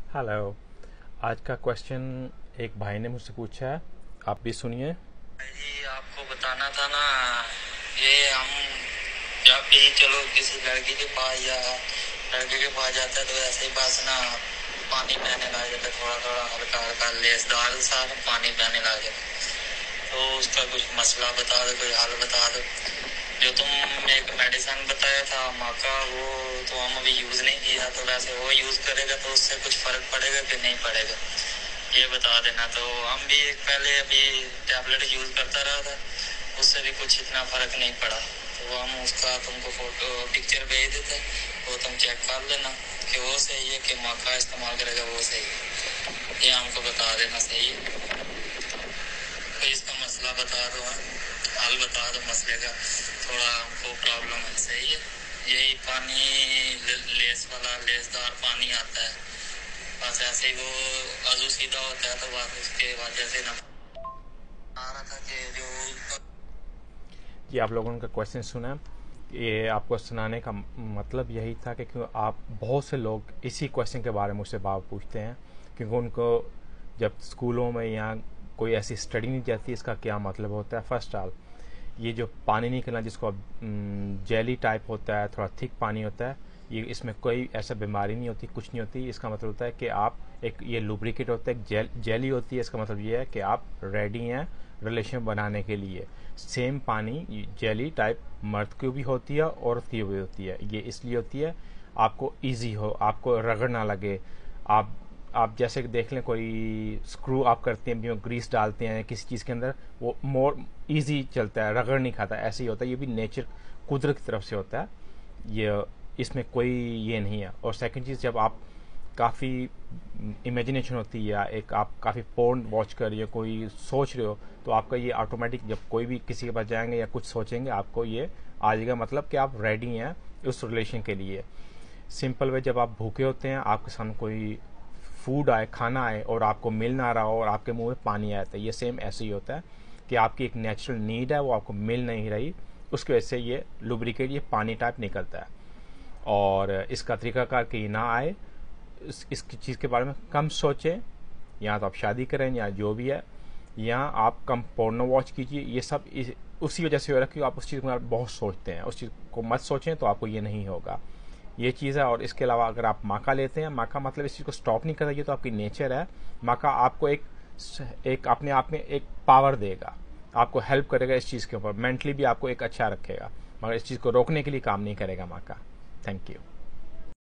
Hello. आज का question एक भाई ने मुझसे पूछा है, आप भी सुनिए। जी आपको बताना था ना। ये हम जब भी चलो किसी लड़की के पास या लड़के के पास जाता है तो ऐसे ही बस ना पानी बहने लग जाता है, थोड़ा थोड़ा हल्का हल्का लेसदार सा पानी बहने लग जाता है। तो उसका कुछ मसला बता दो, कोई हल बता दो। जो तुम एक मेडिसिन बताया था माका, वो तो हम अभी यूज नहीं किया, तो वैसे वो यूज करेगा तो उससे कुछ फर्क पड़ेगा कि नहीं पड़ेगा, ये बता देना। तो हम भी एक पहले अभी टैबलेट यूज करता रहा था, उससे भी कुछ इतना फर्क नहीं पड़ा। तो हम उसका तुमको फोटो पिक्चर भेज देते, वो तुम चेक कर लेना कि वो सही है कि माका इस्तेमाल करेगा वो सही है, ये हमको बता देना। सही है तो इसका मसला बता दो, हल बता दो मसले का। थोड़ा हमको प्रॉब्लम है। सही है, यही पानी लेस वाला लेसदार पानी आता है, बस ऐसे ही वो अजू सीधा होता है, तो बस उसके वजह से ना आ रहा था कि जो ये आप लोगों ने क्वेश्चन सुना। ये आपको सुनाने का मतलब यही था कि क्यों आप बहुत से लोग इसी क्वेश्चन के बारे में मुझसे बात पूछते हैं, क्योंकि उनको जब स्कूलों में या कोई ऐसी स्टडी नहीं जाती इसका क्या मतलब होता है। फर्स्ट ऑल, ये जो पानी निकलना जिसको जेली टाइप होता है, थोड़ा थिक पानी होता है, ये इसमें कोई ऐसा बीमारी नहीं होती, कुछ नहीं होती। इसका मतलब होता है कि आप एक ये लुब्रिकेट होता है, जेली होती है। इसका मतलब ये है कि आप रेडी हैं रिलेशन बनाने के लिए। सेम पानी जेली टाइप मर्द की भी होती है, औरत की भी होती है। ये इसलिए होती है आपको इजी हो, आपको रगड़ ना लगे। आप आप जैसे कि देख लें, कोई स्क्रू आप करते हैं, ग्रीस डालते हैं किसी चीज़ के अंदर, वो मोर इजी चलता है, रगड़ नहीं खाता। ऐसे ही होता है, ये भी नेचर कुदरत की तरफ से होता है। ये इसमें कोई ये नहीं है। और सेकंड चीज़, जब आप काफ़ी इमेजिनेशन होती है या एक आप काफ़ी पोर्न वॉच कर रही हो, कोई सोच रहे हो, तो आपका ये ऑटोमेटिक जब कोई भी किसी के पास जाएंगे या कुछ सोचेंगे, आपको ये आ जाएगा, मतलब कि आप रेडी हैं उस रिलेशन के लिए। सिंपल वे, जब आप भूखे होते हैं, आपके सामने कोई फूड आए, खाना आए और आपको मिल ना रहा हो और आपके मुंह में पानी आया था, ये सेम ऐसे ही होता है कि आपकी एक नेचुरल नीड है, वो आपको मिल नहीं रही, उसकी वजह से ये लुब्रिकेट, ये पानी टाइप निकलता है। और इसका तरीकाकार कि ना आए, इसकी चीज़ के बारे में कम सोचें। या तो आप शादी करें या जो भी है, या आप कम पोर्नो वॉच कीजिए। ये सब उसी वजह से हो रहा है कि आप उस चीज़ के बारे में बहुत सोचते हैं। उस चीज़ को मत सोचें तो आपको ये नहीं होगा। ये चीज़ है। और इसके अलावा अगर आप माका लेते हैं, माका मतलब इस चीज़ को स्टॉप नहीं करता, ये तो आपकी नेचर है। माका आपको एक अपने आप में एक पावर देगा, आपको हेल्प करेगा इस चीज़ के ऊपर, मेंटली भी आपको एक अच्छा रखेगा, मगर इस चीज़ को रोकने के लिए काम नहीं करेगा माका। Thank you.